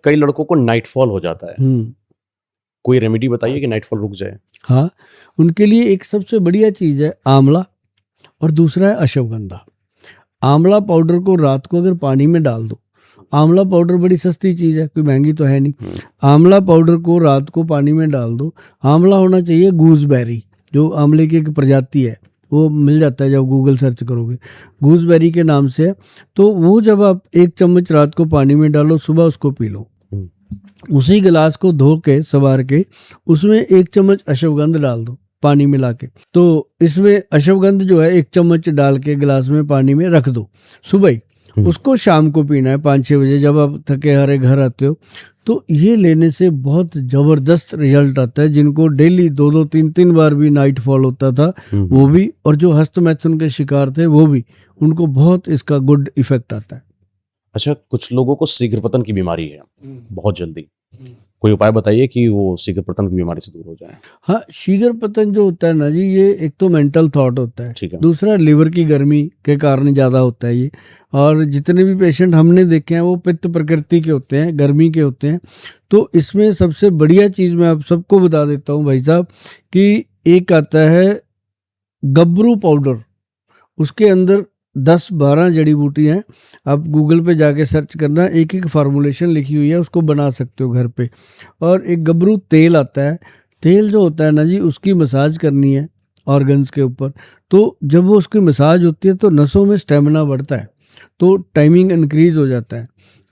कई लड़कों को नाइटफॉल हो जाता है, कोई रेमेडी बताइए कि नाइटफॉल रुक जाए। हाँ, उनके लिए एक सबसे बढ़िया चीज़ है आंवला और दूसरा है अश्वगंधा। आंवला पाउडर को रात को अगर पानी में डाल दो, आंवला पाउडर बड़ी सस्ती चीज़ है, कोई महंगी तो है नहीं। आंवला पाउडर को रात को पानी में डाल दो। आंवला होना चाहिए गूसबेरी, जो आंवले की एक प्रजाति है, वो मिल जाता है जब गूगल सर्च करोगे, गूसबेरी के नाम से है। तो वो जब आप 1 चम्मच रात को पानी में डालो, सुबह उसको पी लो। उसी गिलास को धो के सवार के उसमें 1 चम्मच अश्वगंध डाल दो पानी मिला के। तो इसमें अश्वगंध जो है 1 चम्मच डाल के गिलास में पानी में रख दो सुबह ही। उसको शाम को पीना है 5-6 बजे, जब आप थके हारे घर आते हो। तो ये लेने से बहुत ज़बरदस्त रिजल्ट आता है। जिनको डेली 2-2, 3-3 बार भी नाइट फॉल होता था वो भी, और जो हस्त मैथुन के शिकार थे वो भी, उनको बहुत इसका गुड इफेक्ट आता है। अच्छा, कुछ लोगों को शीघ्र पतन की बीमारी है बहुत जल्दी, कोई उपाय बताइए कि वो शीघ्र पतन की बीमारी से दूर हो जाए। हाँ, शीघ्र पतन जो होता है ना जी, ये एक तो मेंटल थॉट होता है, दूसरा लिवर की गर्मी के कारण ज़्यादा होता है ये। और जितने भी पेशेंट हमने देखे हैं वो पित्त प्रकृति के होते हैं, गर्मी के होते हैं। तो इसमें सबसे बढ़िया चीज़ मैं आप सबको बता देता हूँ भाई साहब, कि एक आता है गबरू पाउडर, उसके अंदर 10-12 जड़ी बूटी हैं। आप गूगल पे जाके सर्च करना, एक एक फार्मूलेशन लिखी हुई है, उसको बना सकते हो घर पे। और एक गबरू तेल आता है, तेल जो होता है ना जी, उसकी मसाज करनी है ऑर्गन्स के ऊपर। तो जब वो उसकी मसाज होती है तो नसों में स्टेमिना बढ़ता है, तो टाइमिंग इंक्रीज हो जाता है।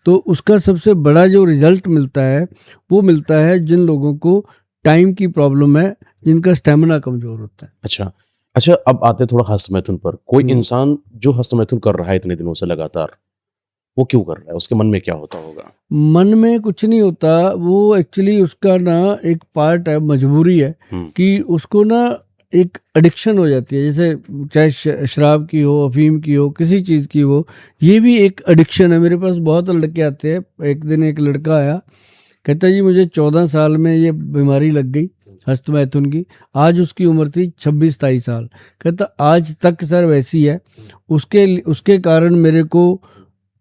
तो उसका सबसे बड़ा जो रिजल्ट मिलता है वो मिलता है जिन लोगों को टाइम की प्रॉब्लम है, जिनका स्टेमिना कमज़ोर होता है। अच्छा, अब आते हैं थोड़ा हस्तमैथुन पर। कोई इंसान जो हस्तमैथुन कर रहा है इतने दिनों से लगातार, वो क्यों कर रहा है? उसके मन में क्या होता होगा? मन में कुछ नहीं होता, वो एक्चुअली उसका ना एक पार्ट है, मजबूरी है कि उसको ना एक एडिक्शन हो जाती है। जैसे चाहे शराब की हो, अफीम की हो, किसी चीज़ की हो, ये भी एक एडिक्शन है। मेरे पास बहुत लड़के आते हैं। एक दिन एक लड़का आया, कहता जी मुझे 14 साल में ये बीमारी लग गई हस्तमैथुन की। आज उसकी उम्र थी 26-27 साल। कहता आज तक सर वैसी है। उसके कारण मेरे को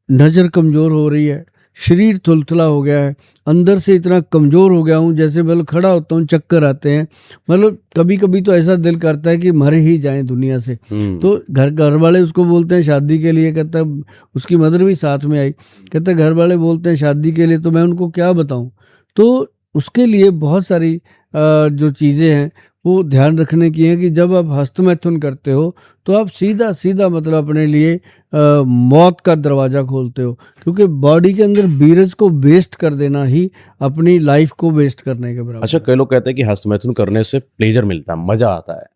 नज़र कमज़ोर हो रही है, शरीर थुलथुला हो गया है, अंदर से इतना कमज़ोर हो गया हूँ, जैसे मतलब खड़ा होता हूँ चक्कर आते हैं। मतलब कभी कभी तो ऐसा दिल करता है कि मर ही जाएं दुनिया से। तो घर वाले उसको बोलते हैं शादी के लिए, कहता उसकी मदर भी साथ में आई, कहता घर वाले बोलते हैं शादी के लिए, तो मैं उनको क्या बताऊँ। तो उसके लिए बहुत सारी जो चीज़ें हैं वो ध्यान रखने की है कि जब आप हस्तमैथुन करते हो तो आप सीधा सीधा मतलब अपने लिए मौत का दरवाज़ा खोलते हो, क्योंकि बॉडी के अंदर बीरज को वेस्ट कर देना ही अपनी लाइफ को वेस्ट करने के बराबर। अच्छा, कई लोग कहते हैं कि हस्तमैथुन करने से प्लेजर मिलता है, मज़ा आता है।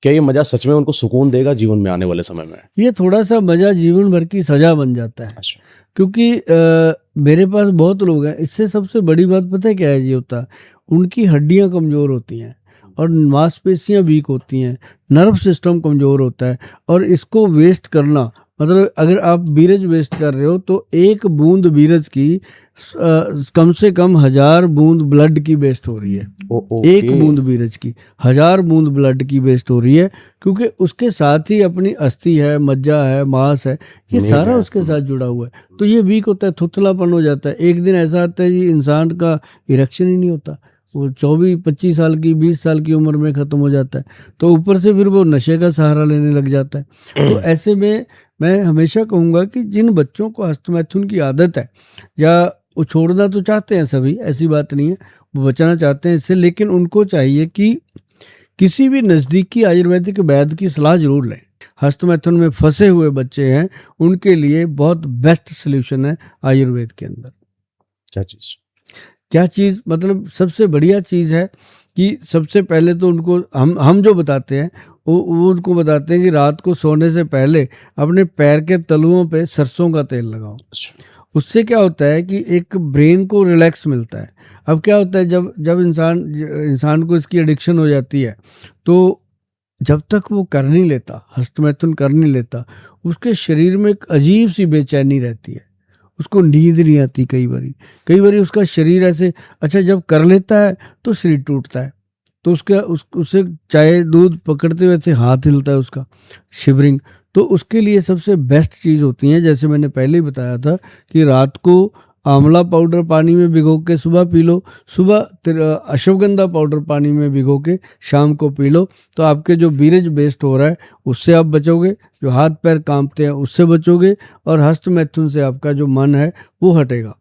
क्या ये मज़ा सच में उनको सुकून देगा जीवन में आने वाले समय में? ये थोड़ा सा मज़ा जीवन भर की सज़ा बन जाता है। अच्छा। क्योंकि मेरे पास बहुत लोग हैं, इससे सबसे बड़ी बात पता है क्या है जी होता, उनकी हड्डियां कमज़ोर होती हैं और मांसपेशियां वीक होती हैं, नर्व सिस्टम कमज़ोर होता है। और इसको वेस्ट करना, मतलब अगर आप बीरज वेस्ट कर रहे हो तो 1 बूंद बीरज की कम से कम 1000 बूंद ब्लड की वेस्ट हो रही है। 1 बूंद बीरज की 1000 बूंद ब्लड की वेस्ट हो रही है, क्योंकि उसके साथ ही अपनी अस्थि है, मज्जा है, मांस है, ये सारा उसके साथ जुड़ा हुआ है। तो ये वीक होता है, थुथलापन हो जाता है। एक दिन ऐसा आता है जी इंसान का इरेक्शन ही नहीं होता, वो 24-25 साल की 20 साल की उम्र में ख़त्म हो जाता है। तो ऊपर से फिर वो नशे का सहारा लेने लग जाता है। तो ऐसे में मैं हमेशा कहूँगा कि जिन बच्चों को हस्तमैथुन की आदत है, या वो छोड़ना तो चाहते हैं सभी, ऐसी बात नहीं है, वो बचाना चाहते हैं इससे, लेकिन उनको चाहिए कि किसी भी नज़दीकी आयुर्वेदिक वैद्य की सलाह जरूर लें। हस्तमैथुन में फंसे हुए बच्चे हैं, उनके लिए बहुत बेस्ट सोल्यूशन है आयुर्वेद के अंदर। क्या चीज़ मतलब सबसे बढ़िया चीज़ है कि सबसे पहले तो उनको हम जो बताते हैं वो उनको बताते हैं कि रात को सोने से पहले अपने पैर के तलुओं पे सरसों का तेल लगाओ। उससे क्या होता है कि एक ब्रेन को रिलैक्स मिलता है। अब क्या होता है, जब इंसान को इसकी एडिक्शन हो जाती है, तो जब तक वो कर नहीं लेता, हस्तमैथुन कर नहीं लेता, उसके शरीर में एक अजीब सी बेचैनी रहती है, उसको नींद नहीं आती। कई बारी उसका शरीर ऐसे, अच्छा जब कर लेता है तो शरीर टूटता है, तो उससे चाय दूध पकड़ते हुए ऐसे हाथ हिलता है उसका, शिवरिंग। तो उसके लिए सबसे बेस्ट चीज़ होती है, जैसे मैंने पहले ही बताया था, कि रात को आंवला पाउडर पानी में भिगो के सुबह पी लो, सुबह अश्वगंधा पाउडर पानी में भिगो के शाम को पी लो, तो आपके जो बीरज वेस्ट हो रहा है उससे आप बचोगे, जो हाथ पैर कांपते हैं उससे बचोगे, और हस्त मैथुन से आपका जो मन है वो हटेगा।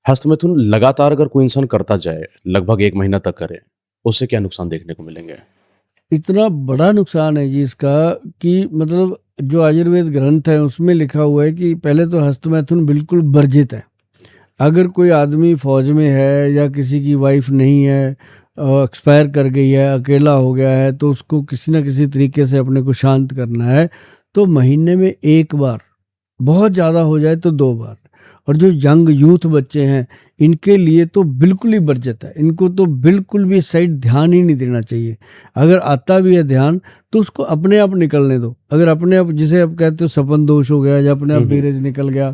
हस्तमैथुन लगातार अगर कोई इंसान करता जाए, लगभग 1 महीना तक करे, उससे क्या नुकसान देखने को मिलेंगे? इतना बड़ा नुकसान है जी इसका कि मतलब जो आयुर्वेद ग्रंथ है उसमें लिखा हुआ है कि पहले तो हस्तमैथुन बिल्कुल वर्जित है। अगर कोई आदमी फौज में है या किसी की वाइफ नहीं है, एक्सपायर कर गई है, अकेला हो गया है, तो उसको किसी ना किसी तरीके से अपने को शांत करना है, तो महीने में 1 बार, बहुत ज़्यादा हो जाए तो 2 बार। और जो यंग यूथ बच्चे हैं इनके लिए तो बिल्कुल ही वर्जित है, इनको तो बिल्कुल भी साइड ध्यान ही नहीं देना चाहिए। अगर आता भी है ध्यान तो उसको अपने आप निकलने दो। अगर अपने आप, जिसे आप कहते हो सपन दोष हो गया या अपने आप बीरज निकल गया,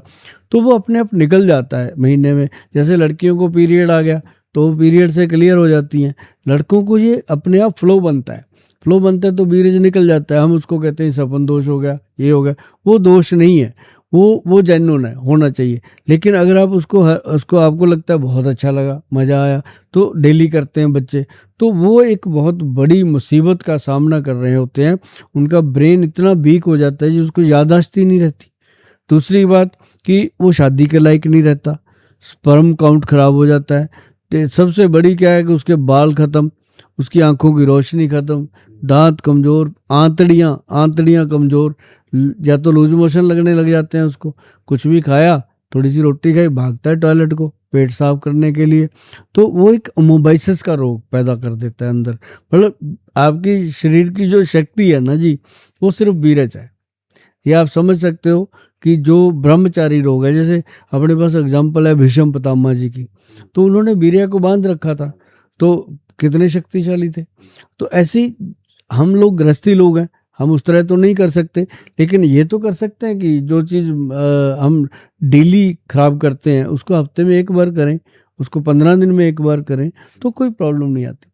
तो वो अपने आप निकल जाता है महीने में। जैसे लड़कियों को पीरियड आ गया तो वो पीरियड से क्लियर हो जाती हैं, लड़कों को ये अपने आप फ्लो बनता है, फ्लो बनता है तो बीरज निकल जाता है। हम उसको कहते हैं सपन दोष हो गया, ये हो गया, वो दोष नहीं है, वो जेन्युइन है, होना चाहिए। लेकिन अगर आप उसको आपको लगता है बहुत अच्छा लगा, मज़ा आया, तो डेली करते हैं बच्चे, तो वो एक बहुत बड़ी मुसीबत का सामना कर रहे होते हैं। उनका ब्रेन इतना वीक हो जाता है कि उसको याददाश्त ही नहीं रहती। दूसरी बात कि वो शादी के लायक नहीं रहता, स्पर्म काउंट खराब हो जाता है। तो सबसे बड़ी क्या है कि उसके बाल ख़त्म, उसकी आंखों की रोशनी ख़त्म, दांत कमज़ोर, आंतड़ियाँ कमज़ोर, या तो लूज मोशन लगने लग जाते हैं उसको। कुछ भी खाया, थोड़ी सी रोटी खाई, भागता है टॉयलेट को पेट साफ करने के लिए। तो वो एक मोबाइसिस का रोग पैदा कर देता है अंदर। मतलब आपकी शरीर की जो शक्ति है ना जी, वो सिर्फ बीरज है। ये आप समझ सकते हो कि जो ब्रह्मचारी रोग है, जैसे अपने पास एग्जाम्पल है भीष्म पितामह जी की, तो उन्होंने वीर्य को बांध रखा था, तो कितने शक्तिशाली थे। तो ऐसी हम लोग गृहस्थी लोग हैं, हम उस तरह तो नहीं कर सकते, लेकिन ये तो कर सकते हैं कि जो चीज़ हम डेली खराब करते हैं उसको हफ्ते में 1 बार करें, उसको 15 दिन में 1 बार करें, तो कोई प्रॉब्लम नहीं आती।